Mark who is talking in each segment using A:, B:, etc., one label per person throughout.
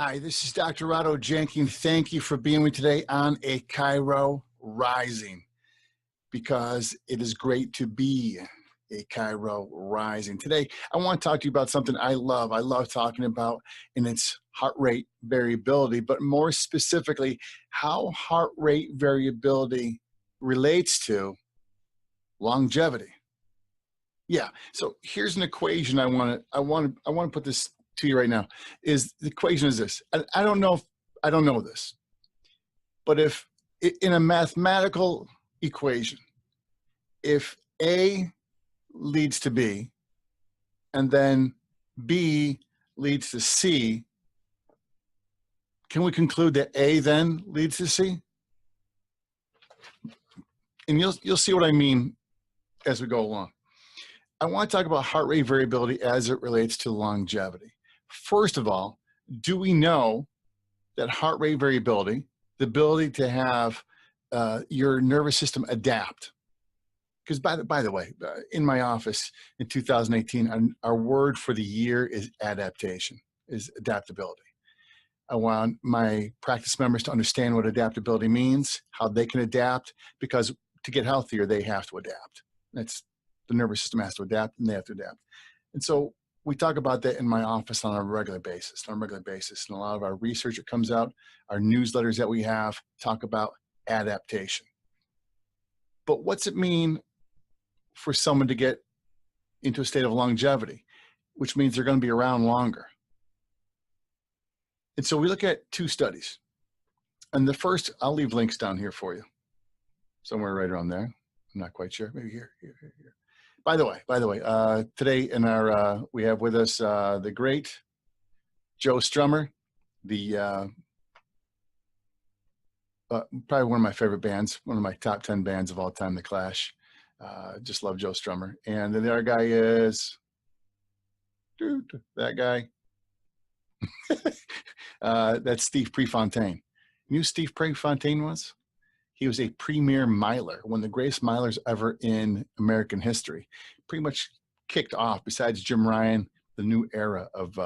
A: Hi, this is Dr. Otto Janke, and thank you for being with me today on AChiroRising, because it is great to be AChiroRising. Today, I want to talk to you about something I love. I love talking about, and it's heart rate variability, but more specifically, how heart rate variability relates to longevity. Yeah, so here's an equation I want to put this to you right now. Is the equation is this. I don't know this, but if in a mathematical equation, if A leads to B and then B leads to C, can we conclude that A then leads to C? And you'll see what I mean as we go along. I want to talk about heart rate variability as it relates to longevity. First of all, do we know that heart rate variability, the ability to have your nervous system adapt? Because by the way, in my office in 2018, our word for the year is adaptation, is adaptability. I want my practice members to understand what adaptability means, how they can adapt, because to get healthier, they have to adapt. The nervous system has to adapt, and they have to adapt. And so we talk about that in my office on a regular basis. And a lot of our research that comes out, our newsletters that we have, talk about adaptation. But what's it mean for someone to get into a state of longevity, which means they're going to be around longer? And so we look at two studies. And the first, I'll leave links down here for you, somewhere right around there. I'm not quite sure. Maybe here. By the way, today in our we have with us the great Joe Strummer, the probably one of my favorite bands, one of my top 10 bands of all time, The Clash. Just love Joe Strummer. And then the other guy is that guy. That's Steve Prefontaine. You know who Steve Prefontaine was? He was a premier miler, one of the greatest milers ever in American history. Pretty much kicked off, besides Jim Ryan, the new era of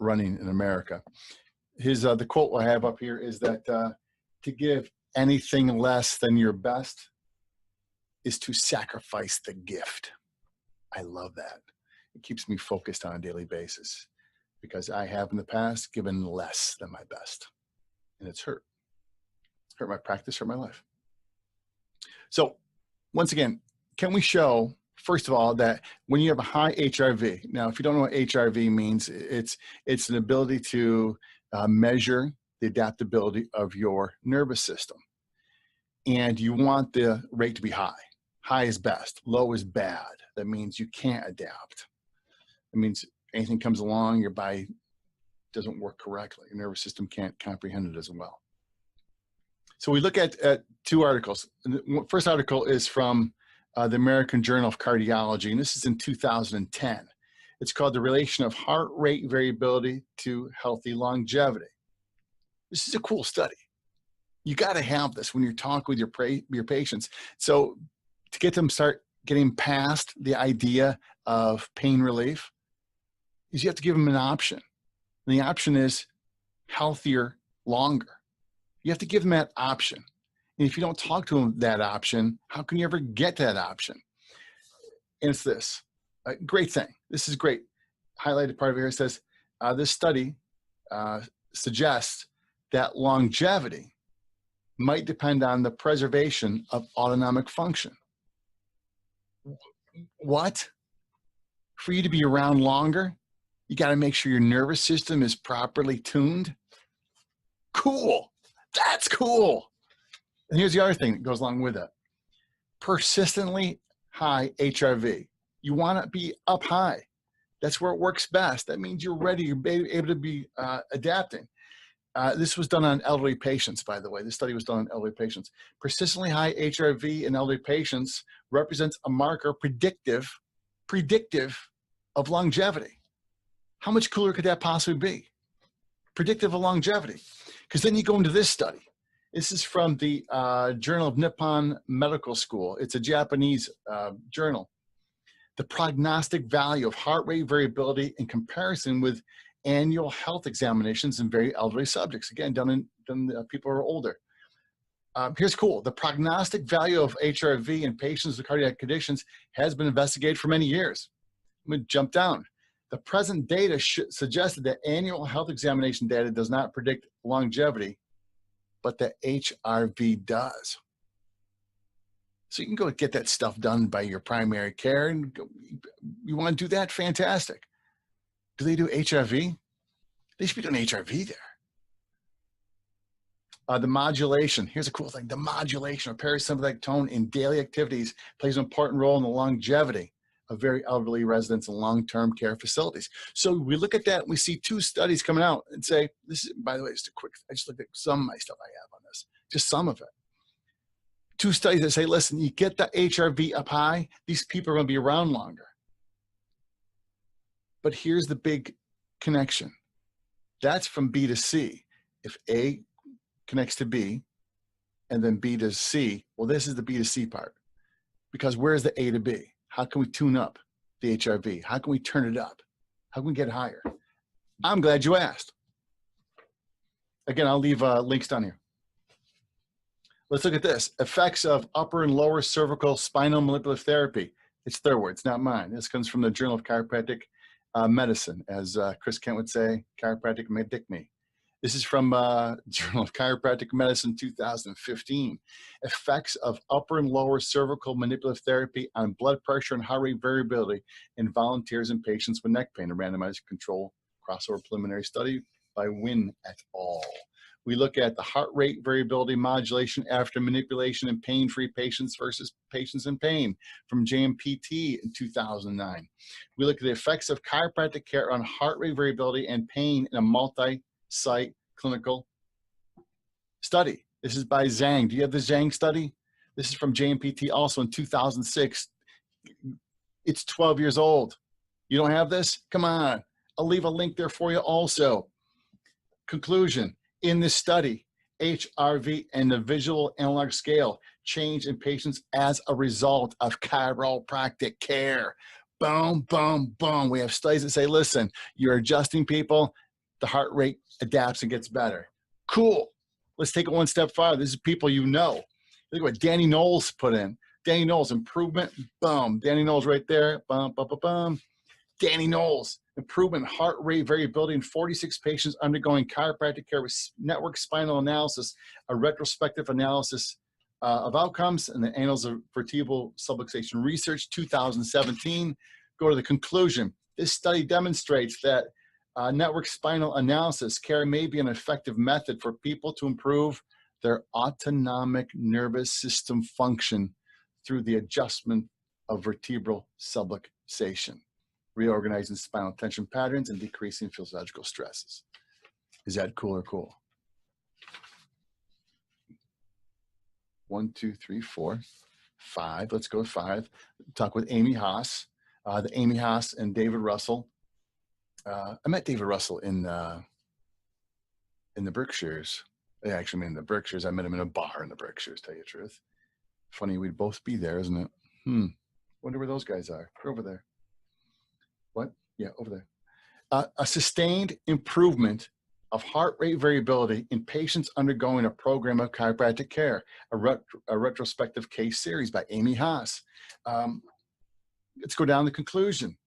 A: running in America. The quote I have up here is that to give anything less than your best is to sacrifice the gift. I love that. It keeps me focused on a daily basis, because I have in the past given less than my best, and it's hurt. Hurt my practice, hurt my life. So once again, can we show, first of all, that when you have a high HRV, now if you don't know what HRV means, it's an ability to measure the adaptability of your nervous system. And you want the rate to be high. High is best, low is bad. That means you can't adapt. It means anything comes along, your body doesn't work correctly. Your nervous system can't comprehend it as well. So we look at two articles. The first article is from the American Journal of Cardiology, and this is in 2010. It's called The Relation of Heart Rate Variability to Healthy Longevity. This is a cool study. You got to have this when you're talking with your patients. So to get them start getting past the idea of pain relief, is you have to give them an option. And the option is healthier longer. You have to give them that option. And if you don't talk to them that option, how can you ever get that option? And it's this. Great thing. This is great. Highlighted part of it here says, this study suggests that longevity might depend on the preservation of autonomic function. What? For you to be around longer, you got to make sure your nervous system is properly tuned? Cool. That's cool. And here's the other thing that goes along with it. Persistently high HRV. You want to be up high. That's where it works best. That means you're ready. You're able to be adapting. This was done on elderly patients, by the way. This study was done on elderly patients. Persistently high HRV in elderly patients represents a marker predictive of longevity. How much cooler could that possibly be? Predictive of longevity. Because then you go into this study. This is from the Journal of Nippon Medical School. It's a Japanese journal. The prognostic value of heart rate variability in comparison with annual health examinations in very elderly subjects. Again, done people who are older. Here's cool. The prognostic value of HRV in patients with cardiac conditions has been investigated for many years. I'm going to jump down. The present data suggested that annual health examination data does not predict longevity, but the HRV does. So you can go get that stuff done by your primary care, and you want to do that? Fantastic. Do they do HRV? They should be doing HRV there. The modulation, here's a cool thing. The modulation of parasympathetic tone in daily activities plays an important role in the longevity of very elderly residents in long-term care facilities. So we look at that and we see 2 studies coming out and say, this is, by the way, just a quick, I just looked at some of my stuff I have on this, just some of it. 2 studies that say, listen, you get the HRV up high, these people are going to be around longer. But here's the big connection. That's from B to C. If A connects to B and then B to C, well, this is the B to C part. Because where's the A to B? How can we tune up the HRV? How can we turn it up? How can we get higher? I'm glad you asked. Again, I'll leave links down here. Let's look at this. Effects of upper and lower cervical spinal manipulative therapy. It's their words, not mine. This comes from the Journal of Chiropractic Medicine, as Chris Kent would say, Chiropractic Medic Me. This is from Journal of Chiropractic Medicine 2015. Effects of upper and lower cervical manipulative therapy on blood pressure and heart rate variability in volunteers and patients with neck pain, a randomized control crossover preliminary study by Wynn et al. We look at the heart rate variability modulation after manipulation in pain-free patients versus patients in pain from JMPT in 2009. We look at the effects of chiropractic care on heart rate variability and pain in a multi-site clinical study. This is by Zhang. Do you have the Zhang study? This is from JMPT also in 2006. It's 12 years old. You don't have this? Come on. I'll leave a link there for you also. Conclusion. In this study, HRV and the visual analog scale change in patients as a result of chiropractic care. Boom, boom, boom. We have studies that say, listen, you're adjusting people, the heart rate adapts and gets better. Cool. Let's take it one step farther. This is people you know. Look at what Danny Knowles put in. Danny Knowles, improvement, boom. Danny Knowles right there, bum, bum, bum, bum. Danny Knowles, improvement heart rate variability in 46 patients undergoing chiropractic care with network spinal analysis, a retrospective analysis of outcomes in the Annals of Vertebral Subluxation Research, 2017. Go to the conclusion. This study demonstrates that network spinal analysis care may be an effective method for people to improve their autonomic nervous system function through the adjustment of vertebral subluxation, reorganizing spinal tension patterns and decreasing physiological stresses. Is that cool or cool? 1, 2, 3, 4, 5. Let's go with 5. Talk with Amy Haas. The Amy Haas and David Russell. I met David Russell in the Berkshires. I actually met him in the Berkshires. I met him in a bar in the Berkshires, tell you the truth. Funny we'd both be there, isn't it? Wonder where those guys are. They're over there. What? Yeah, over there. A sustained improvement of heart rate variability in patients undergoing a program of chiropractic care, a retrospective case series by Amy Haas. Let's go down to the conclusion.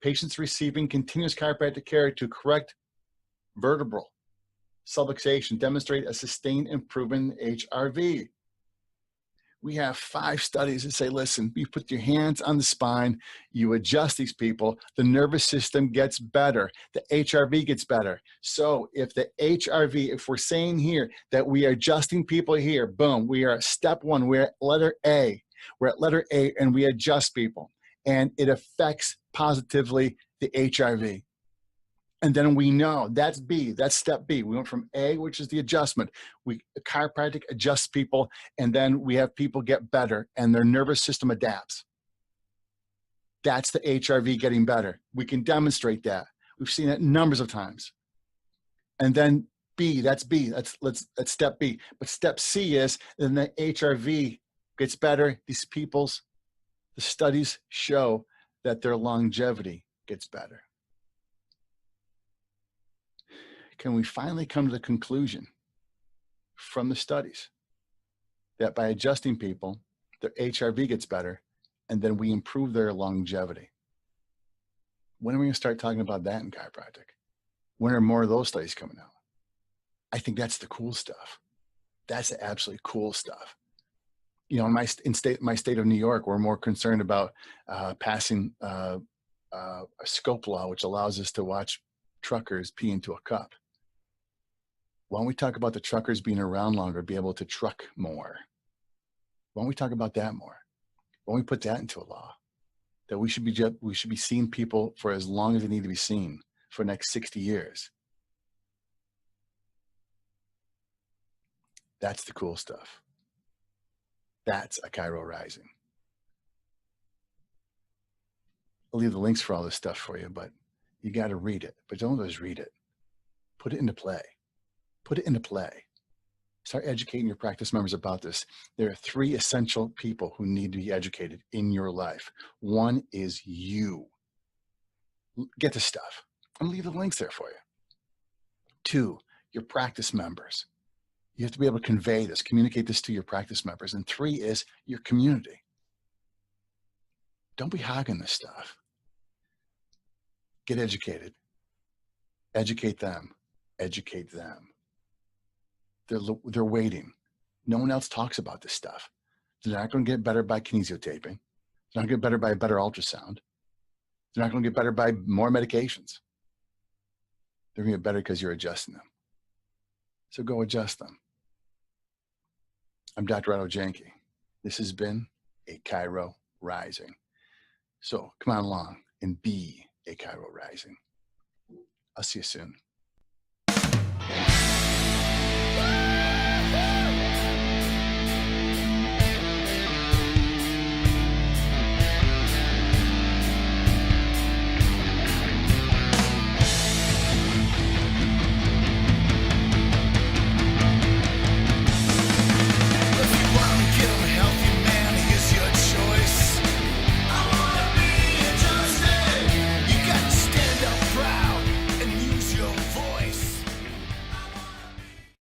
A: Patients receiving continuous chiropractic care to correct vertebral subluxation demonstrate a sustained improvement in HRV. We have 5 studies that say, listen, you put your hands on the spine, you adjust these people, the nervous system gets better, the HRV gets better. So if the HRV, if we're saying here that we are adjusting people here, boom, we are at step 1, we're at letter A. We're at letter A and we adjust people. And it affects positively the HRV. And then we know that's B, that's step B. We went from A, which is the adjustment. Chiropractic adjusts people, and then we have people get better and their nervous system adapts. That's the HRV getting better. We can demonstrate that. We've seen it numbers of times. And then B, that's B, that's step B. But step C is, then the HRV gets better. These people's, the studies show that their longevity gets better. can we finally come to the conclusion from the studies that by adjusting people, their HRV gets better, and then we improve their longevity? When are we going to start talking about that in chiropractic? When are more of those studies coming out? I think that's the cool stuff. That's the absolutely cool stuff. You know, in my state of New York, we're more concerned about passing a scope law, which allows us to watch truckers pee into a cup. Why don't we talk about the truckers being around longer, be able to truck more? Why don't we talk about that more? Why don't we put that into a law? That we should be seeing people for as long as they need to be seen for the next 60 years. That's the cool stuff. That's AChiroRising. I'll leave the links for all this stuff for you, but you got to read it. But don't just read it. Put it into play. Put it into play. Start educating your practice members about this. There are 3 essential people who need to be educated in your life. One is you. Get this stuff. I'm going to leave the links there for you. 2, your practice members. You have to be able to convey this, communicate this to your practice members. And 3 is your community. Don't be hogging this stuff. Get educated. Educate them. Educate them. They're waiting. No one else talks about this stuff. They're not going to get better by kinesiotaping. They're not going to get better by a better ultrasound. They're not going to get better by more medications. They're going to get better because you're adjusting them. So go adjust them. I'm Dr. Otto Janke. This has been AChiroRising. So come on along and be AChiroRising. I'll see you soon.